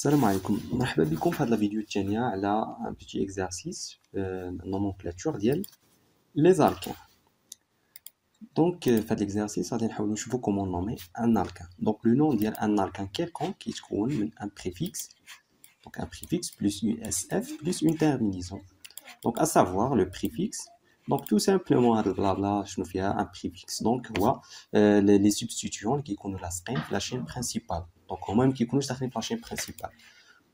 السلام عليكم، مرحبا بكم في هذا الفيديو الثانية على un petit exercice nomenclature ديال les alcanes. Donc في هذا l'exercice غادي نحاولوا نشوفوا comment nommer un alkane. Donc le nom ديال un alkane quelconque كيتكون من un préfixe, donc un préfixe plus USF plus une terminaison. Donc à savoir le préfixe. Donc tout simplement هذا البلابلا شنو فيها un préfixe. Donc هو les substituants اللي كيكونوا لاصقين في la chaîne principale. Donc هما ما كيكونوش داخلين في la chaîne principale.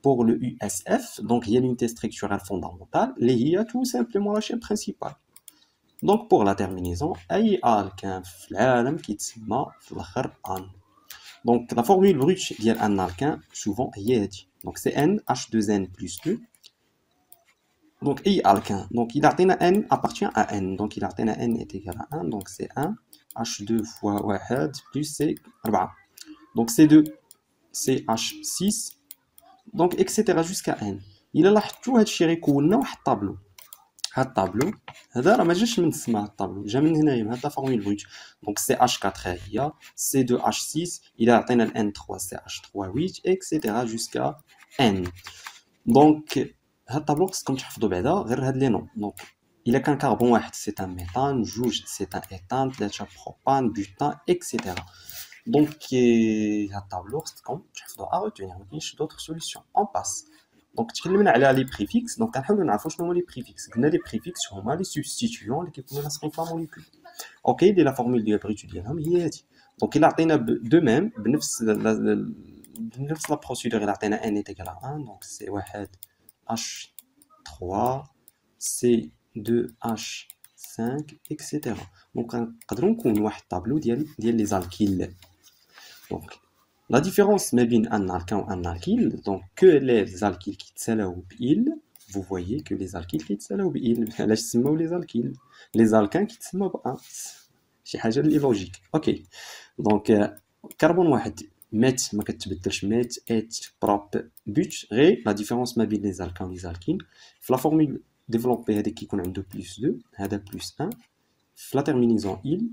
Pour le USF, donc il y a l'unité structurelle fondamentale, il y a tout simplement la chaîne principale. Donc pour la terminaison, أي alkane في العالم كيتسمى في الآخر an. Donc la formule brute ديال un alkane souvent هي هذه. Donc c'est NH2N plus 2. Donc أي alkane, donc il a N appartient à N. Donc il a N est égal à 1, donc c'est 1 H2 fois 1 plus c'est 4. Donc c'est 2 CH6. Donc etc jusqu'à n. الا لاحظتوا هادشي غيكون لنا واحد الطابلو. هاد الطابلو هذا راه ما جاش من تسمى الطابلو، جا من هنايا من هاد لا فورمول بروت. دونك سي اش 4 هي سي 2 اش 6 الى عطينا الان 3 سي اش 3 8 etc jusqu'à n. دونك هاد الطابلو خصكم تحفظوا بعدا غير هاد لي نون. دونك الا كان كربون واحد سي ان ميثان، جوج سي ان ايثان، ثلاثه بروبان، بوتان etc. Donc, هاد الطابلو خصكم تحفظوا à retenir، ما كاينش d'autres solutions. On passe. Donc تكلمنا على لي بريفيكس. دونك كنحاولوا نعرفوا شنو هما لي بريفيكس. قلنا لي بريفيكس هما لي سبستيتيون اللي كيكونوا لاصقين في لا موليكول. اوكي دي لا فورمول ديال بريتو ديالهم هي هادي. دونك الا عطينا دو ميم بنفس لا بروسيدور، الا عطينا ان ايكال 1 دونك سي 1 اش 3 سي 2 اش 5 etc. دونك نقدروا نكون واحد الطابلو ديال لي زالكيل. Donc, la différence entre un alkane et un alkyle, donc que les alkyles qui تسالاو بإل, vous voyez que les alkyles qui تسالاو بإل, علاش تسموا les alkyles, les alkanes qui تسموا بأن, شي حاجة اللي لوجيك. اوكي دونك كربون واحد مات ما كتبدلش، مات ات بروب بوت، غير لا ديفيرونس ما بين لي زالكان و لي زالكين في لا فورمول ديفلوبي هذاك كيكون عنده بلس 2 هذا بلس 1 في لا تيرمينيزون إل.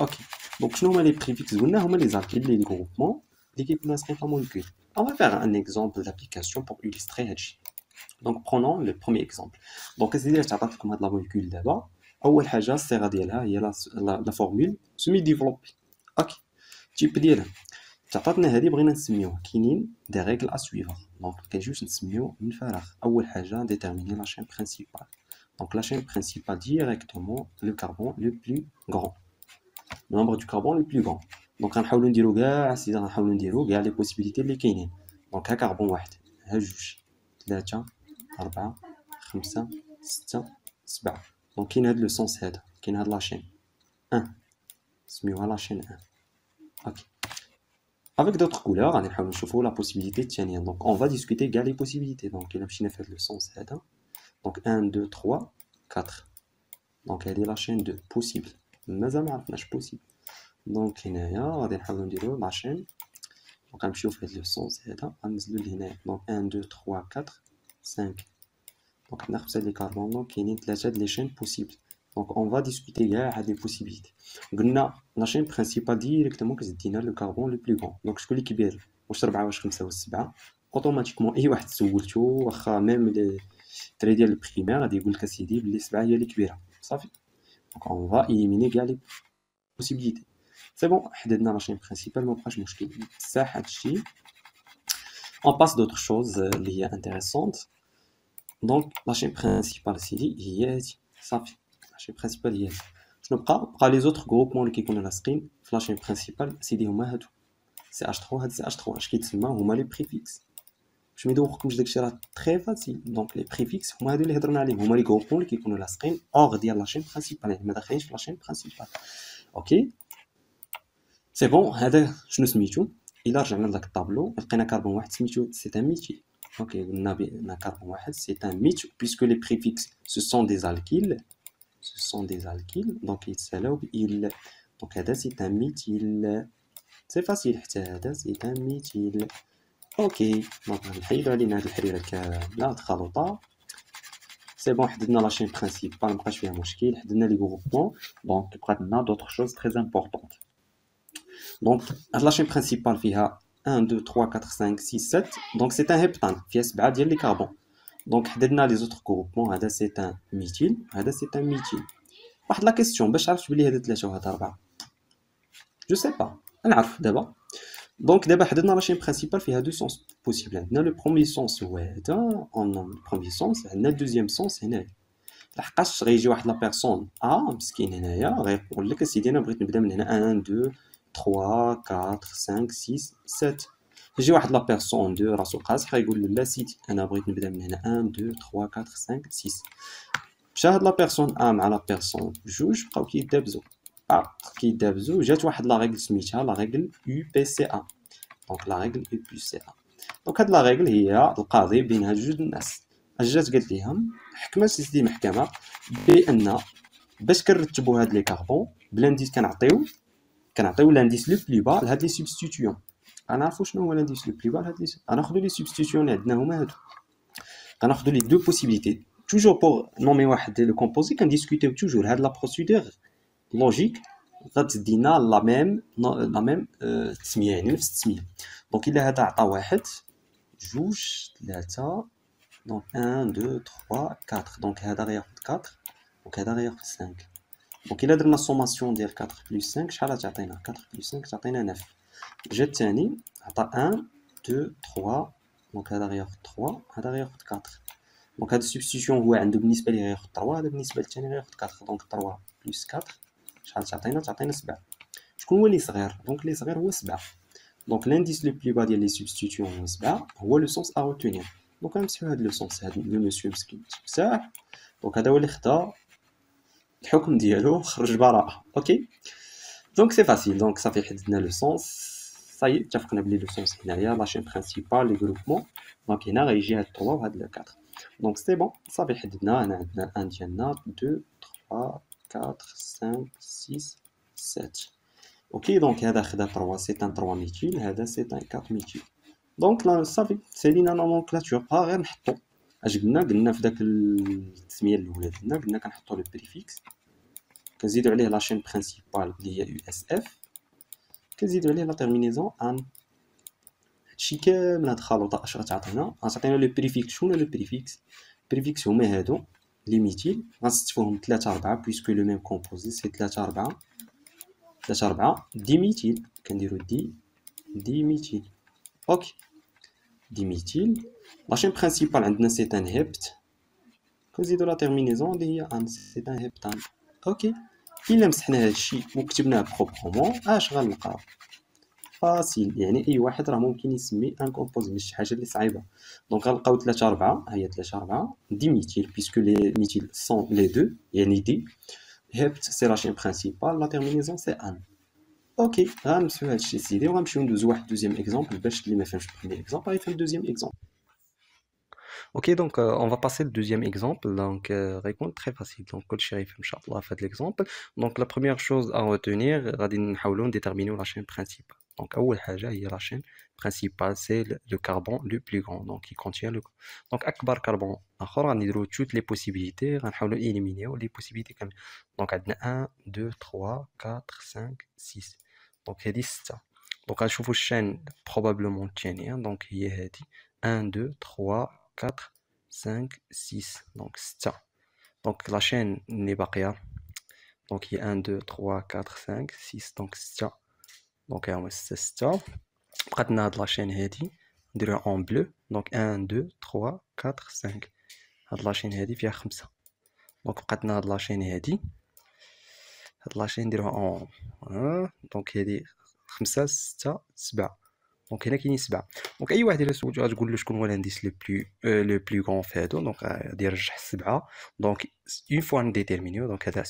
اوكي donc شنو هما لي بريفيكس؟ قلنا هما لي زالكيل لي غروبمون اللي كيكونوا لاصقين في لا موليكول. On va faire un exemple d'application pour illustrer هادشي. Donc prenons le premier exemple. Donc اسيدي تعطات لكم هاد لا موليكول دابا، اول حاجه الصيغه ديالها هي لا فورمول سمي ديفلوبي. اوكي التيب ديالها تعطاتنا هادي، بغينا نسميوه كاينين دي ريغل ا سويفر. دونك كنجيوش نسميوه من فراغ. اول حاجه ديتيرميني لا شين برينسيبال. دونك لا شين برينسيبال ديريكتومون لو كربون لو بلو غران، le nombre du carbone le plus grand. Donc غنحاولوا نديرو كاع سيدي، غنحاولوا نديرو كاع لي بوسيبيليتي اللي كاينين. دونك ها كربون واحد، ها جوج، ثلاثة، أربعة، خمسة، ستة، سبعة. دونك كاين هاد لو سونس هذا، كاين هاد لاشين 1 سميوها لاشين 1. اوكي avec d'autres couleurs غادي نحاولوا نشوفوا لا بوسيبيليتي الثانيه. دونك on va discuter كاع لي بوسيبيليتي. دونك الا مشينا في هاد لو سونس هذا، دونك 1 2 3 4. دونك هادي لاشين 2 بوسيبل، مازال ما عرفناش بوسيبل. دونك هنايا غادي نحاولوا نديرو لاشين. دونك غنمشيو في هاد لو سونس هذا، غنزلو لهنايا. دونك 1 2 3 4 5. دونك عندنا 5 لي كاربون، دونك كاينين 3 د لي شين بوسيبل. دونك اون فا ديسكوتي كاع هاد لي بوسيبيليتي. قلنا لاشين برينسيبال ديريكتومون كتدينا لو كاربون لو بلو غون. دونك شكون اللي كبير، واش 4 واش 5 واش 7؟ اوتوماتيكمون اي واحد سولتو واخا ميم لي تري ديال البريمير غادي يقول لك اسيدي بلي 7 هي اللي كبيره صافي. دونك اون فا إليميني كاع لي بوسيبيليتي. سي بون حددنا لاشين برينسيبال، ما بقاش مشكل بصح هادشي. اون باس دوطخ شوز اللي هي انتريسونت. دونك لاشين برينسيبال سيدي هي هادي صافي. لاشين برينسيبال هي هادي. شنو بقى لي زوطخ غروبمون اللي كيكونوا لاصقين في لاشين برينسيبال سيدي هما هادو سي اش 3. هاد سي اش 3 اش كيتسمى هما لي بريفيكس. باش ما يدوخكمش داكشي راه تري فاسيل. دونك لي بريفيكس هما هادو اللي هضرنا عليهم، هما لي غروبمون اللي كيكونوا لاصقين اوغ ديال لاشين برينسيبال، يعني ما داخلينش في لاشين برينسيبال. اوكي سي بون. هذا شنو سميتو؟ الا رجعنا لذاك الطابلو لقينا كربون واحد سميتو سي ان ميثيل. اوكي قلنا بان كربون واحد سي ان ميثيل puisque les préfixes ce sont des alkyles, دونك يتسالاو بإل. دونك هذا سي ان ميثيل، سي فاسيل حتى هذا سي ان ميثيل. اوكي دونك نحيدو علينا هاد الحريره كامله الخلطه. سي بون حددنا لاشين برينسيبال مبقاش فيها مشكل، حددنا لي غروبمون. دونك بقات لنا دوطخ شوز تري امبورطونط. دونك هاد لاشين برينسيبال فيها 1 2 3 4 5 6 7 دونك سي ان هيبتان فيها 7 ديال لي كربون دونك حددنا لي زوتر غروبمون هذا سي ان ميثيل هذا سي ان ميثيل واحد لا كيسيون باش عرفت بلي هذا 3 وهذا 4 جو سي با نعرف دابا دونك دابا حددنا لا شين برينسيبال فيها دو سونس بوسيبل عندنا لو بروميي سونس هو هذا اون بروميي سونس عندنا الدوزيام سونس هنايا لحقاش غيجي واحد لا بيرسون مسكين هنايا غيقول لك اسيدي انا بغيت نبدا من هنا 1 2 3 4 5 6 7 يجي واحد لا بيرسون دو راسو قاصح غيقول له لا سيدي انا بغيت نبدا من هنا 1 2 3 4 5 6 مشى هاد لا بيرسون مع لا بيرسون جوج بقاو كيدابزو جات واحد لا ريغل سميتها لا ريغل يو بي سي ا دونك لا ريغل يو بي سي ا دونك هاد لا ريغل هي القاضي بين هاد جوج الناس جات قالت ليهم حكمت سيدي المحكمه بان باش كنرتبوا هاد لي كاربون بلانديس كنعطيو لانديس لو بلي با لهاد لي سوبستيتيون غنعرفوا شنو هو لانديس لو بلي با لهاد لي غناخذوا لي سوبستيتيون اللي عندنا هما هادو غناخذوا لي دو بوسيبيليتي توجور بور نومي واحد لو كومبوزي كنديسكوتيو توجور هاد لا بروسيدور لوجيك غتدينا لا ميم التسميه يعني نفس التسميه دونك الا هذا عطى واحد جوج ثلاثه دونك 1 2 3 4 دونك هذا غياخذ 4 دونك هذا غياخذ 5 دونك الا درنا السوماسيون ديال 4 بلس 5 شحال تعطينا 4 بلس 5 تعطينا 9 جا الثاني عطى 1 2 3 دونك هذا غياخذ 3 هذا غياخذ 4 دونك هاد السبستيتيون هو عنده بالنسبه ليه غياخذ 3 هذا بالنسبه للثاني غياخذ 4 دونك 3 بلس 4 شحال تعطينا 7 شكون هو اللي صغير دونك اللي صغير هو 7 دونك لانديس لو بلي با ديال لي سبستيتيون هو 7 هو لو سونس ا روتونير دونك غنمسحو هاد لو سونس هاد لو مسيو مسكين تمسح دونك هذا هو اللي خدا الحكم ديالو خرج براءه اوكي دونك سي فاسيل دونك صافي حددنا لو سونس صاي اتفقنا بلي لو سونس هنايا لا شين برينسيبال لي غروبمون دونك هنا غيجي هاد 3 وهاد 4 دونك سي بون صافي حددنا هنا عندنا 1 ديالنا 2 3 4 5 6 7 اوكي دونك هذا خدا 3 سي ان 3 ميثيل هذا سي ان 4 ميثيل دونك لا صافي سالينا نومونكلاتور غير نحطو اش قلنا في داك التسميه الاولى قلنا كنحطو لو بريفيكس كنزيدو عليه لا شين برينسيبال اللي هي يو اس اف كنزيدو عليه لا تيرمينيزون ان هادشي كامل هاد الخلطه اش غتعطينا لو بريفيكس شنو لو بريفيكس هما هادو لي ميثيل غنستفوهم 3 4 بويسكو لو ميم كومبوزي سي 3 4 دي ميثيل كنديرو دي ميثيل اوكي دي ميثيل لا شين برينسيبال عندنا سي ان هيبت كنزيدو لا تيرمينيزون اللي هي ان سي ان هيبتان اوكي الا مسحنا هادشي وكتبناه بروبرمون اش غنلقاو فاسيل يعني اي واحد راه ممكن يسمي ان كومبوزي ماشي حاجه اللي صعيبه دونك غنلقاو 3 4 هي 3 4 دي ميثيل بيسكو لي ميثيل سون لي دو يعني دي هيبت سي لا شين برينسيبال لا تيرمينيزون سي ان اوكي غنمسحو هادشي سيدي وغنمشيو ندوزو واحد دوزيام اكزومبل باش اللي ما فهمش البروميير اكزومبل غيفهم دوزيام اكزومبل. Ok, donc on va passer le deuxième exemple. Donc, réponse très facile. Donc, كل شيء غيفهم إن شاء الله في هذا l'exemple. Donc, la première chose à retenir, غادي نحاولوا déterminer la chaîne principale. Donc, أول حاجة هي la chaîne principale, c'est le carbone le plus grand. Donc, il contient le. Donc, أكبر كربون آخر غنديروا toutes les possibilités. غنحاولوا éliminer les possibilités كامل. Donc, عندنا 1 2 3 4 5 6. Donc, هذه 6. Donc, غنشوفوا الشين probablement الثانية. Donc, هي هذه 1 2 3 4 5 6 donc 6 donc la chaîne n'est pas claire donc il y a 1 2 3 4 5 6 donc 6 donc هما 6 بقات لنا هاد لا شين هادي نديروها en bleu donc 1 2 3 4 5 هاد لا شين هادي فيها 5 donc بقات لنا هاد لا شين هادي هاد لا شين نديروها en donc هادي 5 6 7 دونك هنا كاينين 7 دونك اي واحد الا سولتو غتقول له شكون هو الانديس لو بلو غون في هادو دونك غادي يرجح 7 دونك اون فوا نديتيرمينيو دونك هذا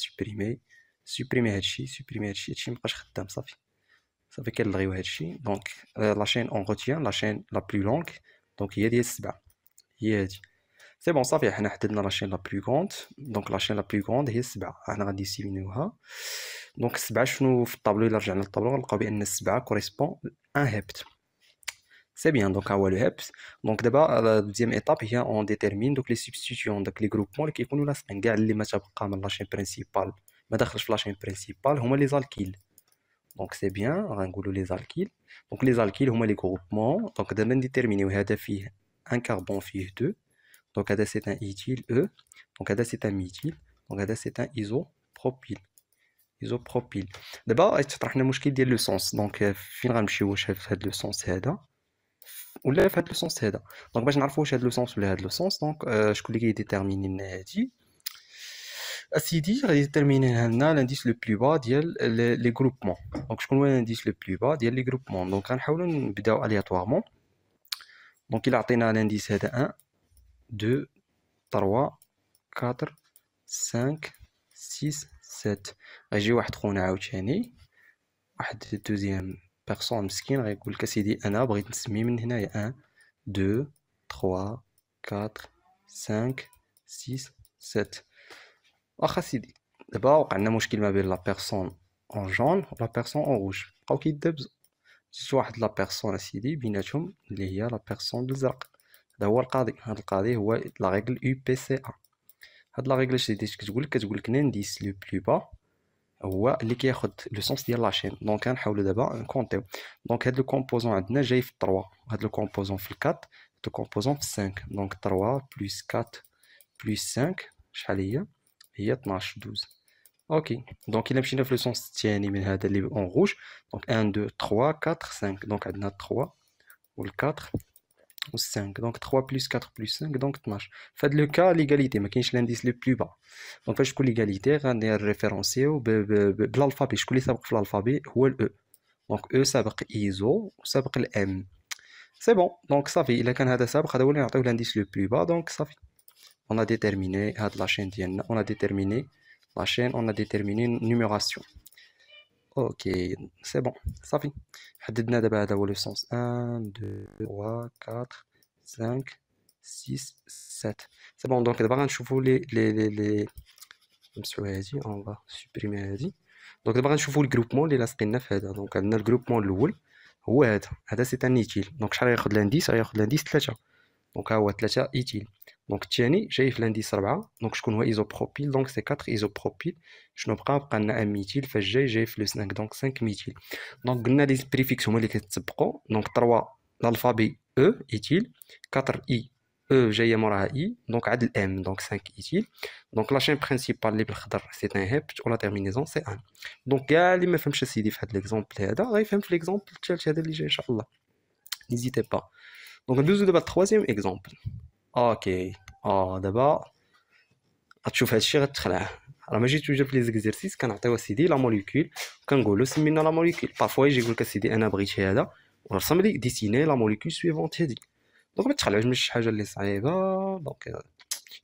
سوبريمي هادشي مابقاش خدام صافي كنلغيو هادشي دونك لا شين اون روتيان لا شين لا بلو لونغ دونك هي ديال 7 هي هادي سي بون صافي حنا حددنا لا شين لا بلو غوند دونك لا شين لا بلو غوند هي 7 حنا غادي نسيميوها دونك 7 شنو في الطابلو الا رجعنا للطابلو غنلقاو بان 7 كوريسبون ان هبت C'est bien, donc à le HEPS. Donc d'abord, la deuxième étape, on détermine donc les substitutions, donc les groupements qui sont là, c'est les matchs à la chaîne principale. Mais dans la chaîne principale, هما les alkyles. Donc c'est bien, غنقولوا les alkyles. Donc les alkyles هما les groupements. Donc دابا نديتيرمينيو هذا فيه un carbone فيه 2. Donc هذا c'est un éthyle E. Donc هذا c'est un méthyle. Donc هذا c'est un isopropyl. Isopropyl. دابا تطرح لنا المشكل ديال لو سونس. دونك فين غنمشيو واش في هذا لو سونس هذا ولا في هذا لو سونس هذا. دونك باش نعرفوا واش هذا لو سونس ولا هذا لو سونس دونك شكون اللي كيديتيرميني لنا هادي اسيدي غيديتيرميني لنا لانديس لو بلو با ديال لي جروبمون. دونك شكون هو لانديس لو بلو با ديال لي جروبمون. دونك غنحاولوا نبداو الياتوارمون. دونك الا عطينا لانديس هذا 1 2 3 4 5 6 7 غيجي واحد خونا عاوتاني واحد دوزيام بيرسون مسكين غيقول لك اسيدي انا بغيت نسمي من هنايا 1 2 3 4 5 6 7. واخا سيدي دابا وقع لنا مشكل ما بين لا بيرسون اون جون و لا بيرسون اون روج بقاو كيدابزو. جات واحد لا بيرسون اسيدي بيناتهم اللي هي لا بيرسون بالزرق. هذا هو القاضي. هذا القاضي هو لا ريغل يو بي سي ا. هاد لا ريغل شديت كتقول لك لانديس لو بلو با هو اللي كياخد لو سونس ديال لاشين. دونك غنحاولوا دابا نكونطيو. دونك هاد لو كومبوزون عندنا جاي في 3 هاد لو كومبوزون في 4 لو كومبوزون في 5. دونك 3 بلس 4 بلس 5 شحال هي 12 12. اوكي دونك الا مشينا في لو سونس الثاني من هذا اللي اون روج دونك 1 2 3 4 5. دونك عندنا 3 و 4 و 5. دونك 3 بلس 4 بلس 5 دونك 12. فهاد لو كا ليغاليتي ما كاينش لانديس لو بلو با. دونك فاش تكون ليغاليتي غندير ريفيرونسيو بالالفابي. شكون اللي سابق في الالفابي هو الاو. دونك او سابق ايزو وسابق الام. سي بون دونك صافي. الا كان هذا سابق هذا هو اللي نعطيو لانديس لو بلو با. دونك صافي on a déterminé هاد لاشين ديالنا. on a déterminé la chaîne, on a déterminé une numération. Ok, c'est bon, صافي. حددنا دابا هذا هو لو سونس 1 2 3 4 5 6 7. C'est bon. دونك دابا غنشوفوا لي نمسحوا هادي on va supprimer هادي. دونك دابا غنشوفوا الجروبمون اللي لاصقين لنا في هذا. دونك عندنا الجروبمون الاول هو هذا سي ان ايتيل. دونك شحال غياخد لانديس؟ غياخد لانديس 3. دونك ها هو 3 ايتيل. دونك الثاني جاي في لانديس 4. دونك شكون هو ايزوبروبيل؟ دونك سي 4 ايزوبروبيل. شنو بقى لنا ان ميتيل. فاش جاي في لو 5 دونك 5 ميتيل. دونك قلنا لي بريفيكس هما اللي كيتطبقوا. دونك 3 الالفابي او ايتيل 4 اي او جايه موراها اي دونك عاد الام دونك 5 ايتيل. دونك لا شين برينسيبال اللي بالخضر سي ان هيبت ولا تيرمينيزون سي ان. دونك كاع اللي ما فهمش سيدي في هذا ليكزامبل هذا غيفهم في ليكزامبل الثالث هذا اللي جاي ان شاء الله. نيزيتي با. دونك ندوزو دابا التروازيام اكزامبل. اوكي دابا غتشوف هادشي غتخلع. راه ماشي توجد في لي زيكزيرسيس كنعطيو سيدي لا موليكول كنقولوا سمي لنا لا موليكول. بارفوا يجي يقول لك سيدي انا بغيت هذا ورسم لي ديسيني لا موليكول سويفونت هادي. دونك ما تخلعوش من شي حاجه اللي صعيبه. دونك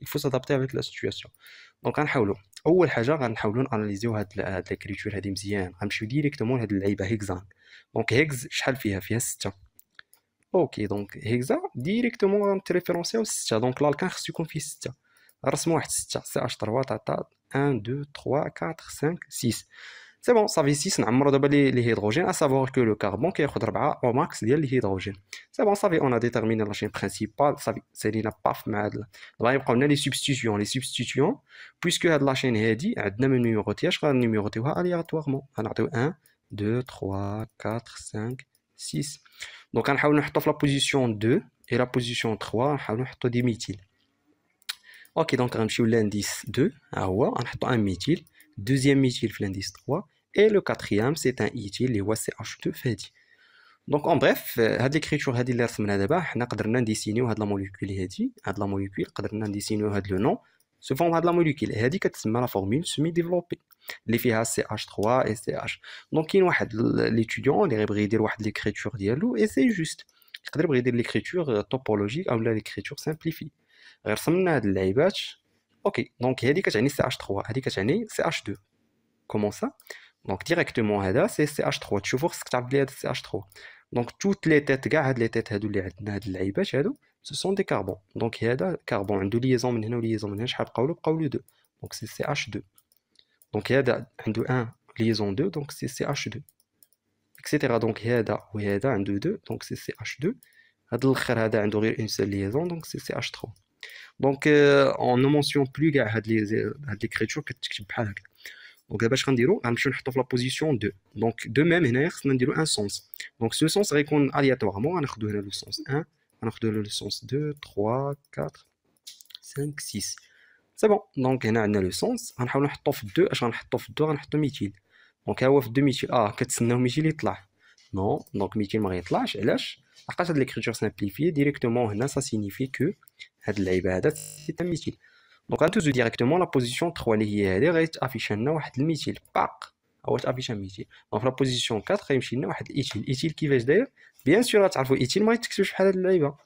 il faut s'adapter avec la situation. دونك غنحاولوا اول حاجه غنحاولوا اناليزيو هاد ليكريتور هادي مزيان. غنمشيو ديريكتومون لهاد اللعيبه هيكزان. دونك هيكز شحال فيها 6. اوكي دونك هيكزا ديريكتومون غنتريفيرونسيو 6. دونك الالكان خصو يكون فيه 6. غنرسمو واحد 6 سي اش 3 تعطى 1 2 3 4 5 6. سي بون صافي 6. نعمرو دابا لي هيدروجين ا سافوار كو لو كاربون كياخد 4 او ماكس ديال لي هيدروجين. سي بون صافي اون ا ديتيرميني لا شين برينسيبال. صافي سالينا باف مع هاد دابا يبقاو لنا لي سوبستيتيون بويسكو هاد لا شين هادي عندنا ما نيميروتياش غنيميروتيوها الياتوارمون. غنعطيو 1 2 3 4 5 6. دونك غنحاولو نحطو في لا بوزيسيون 2 اي لا بوزيسيون 3 نحاولو نحطو دي ميتيل. اوكي دونك غنمشيو لانديس 2 ها هو غنحطو ان ميتيل. دوزيام ميتيل في لانديس 3 اي لو كاتريام سي ان ايتيل اللي هو سي اش 2 فهادي. دونك اون بريف هاد ليكريتور هادي اللي رسمنا دابا حنا قدرنا نديسينيو هاد لا موليكول هادي. هاد لا موليكول قدرنا نديسينيو هاد لو نون سو فورم. هاد لا موليكول هادي كتسمى لا فورمول سيمي ديفلوبي اللي فيها سي اش 3 اي سي اش. دونك كاين واحد ليتيديون اللي غيبغي يدير واحد ليكريتور ديالو اي سي جوست يقدر يبغي يدير ليكريتور توبولوجيك او لا ليكريتور سامبليفي. غير رسمنا هاد اللعيبات. اوكي دونك هادي كتعني سي اش 3 هادي كتعني سي اش 2. كومون سا؟ دونك ديريكتومون هذا سي سي اش 3. تشوفوا خصك تعرف بلي هذا سي اش 3. دونك توت لي تيت كاع هاد لي تيت هادو اللي عندنا هاد اللعيبات هادو سو سون دي كاربون. دونك هذا كاربون عنده ليزون من هنا وليزون من هنا. شحال بقاو له 2. دونك سي سي اش 2. دونك هذا عنده 1 ليزون 2 دونك سي سي اش 2 اكسيتيرا. دونك هذا وهذا عنده 2 دونك سي سي اش 2. هذا الاخر هذا عنده غير اون سول ليزون دونك سي سي اش 3. دونك اون نو مونسيون بلو كاع هاد ليكريتور كتكتب بحال هكا. دونك باش غنديرو غنمشيو نحطو في لا بوزيسيون 2. دونك دو ميم هنايا خصنا نديرو ان سونس. دونك سو سونس غيكون الياتوارمون، غناخدو هنا لو سونس 1، غناخدو لو سونس 2 3 4 5 6. سي بون. دونك هنا عندنا لو سونس، غنحاولو نحطو في 2. اش غنحطو في 2؟ غنحطو ميتيل. دونك ها هو في 2 ميتيل. كتسناو ميتيل يطلع؟ نو. دونك ميتيل ما غيطلعش. علاش؟ لحقاش هاد ليكريتور سامبليفي ديريكتومون هنا سا سينيفي كو هاد اللعيبه هذا سي ان ميتيل. دونك غندوزو ديريكتومون لا بوزيسيون 3 اللي هي هادي، غيتافيش لنا واحد الميتيل باق، هو تافيش ميتيل. دونك لا بوزيسيون 4 غيمشي لنا واحد الايتيل. ايتيل كيفاش داير؟ بيان سور غتعرفوا ايتيل ما يتكتبش بحال هاد اللعيبه،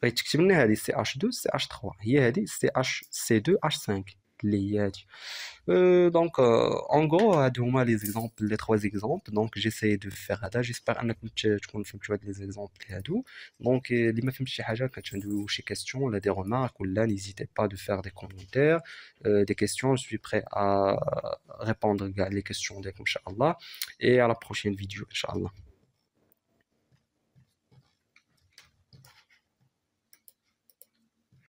غيتكتب لنا هادي سي اش 2 سي اش 3، هي هادي سي اش سي 2 اش 5 اللي هي هادي. دونك en gros هادو هما لي زيكزامبل، لي 3 زيكزامبل. دونك جيساي دو فيغ هذا، جيسبر انكم تكونوا فهمتوا هاد لي زيكزامبل هادو. دونك اللي ما فهمتش شي حاجه، كانت عنده شي كيسيون ولا دي ريمارك ولا نيزيتي با دو فيغ دي كومونتير دي كيسيون. جو سوي بري ا ريبوندر كاع لي كيسيون ديالكم ان شاء الله. اي على بروشين فيديو ان شاء الله.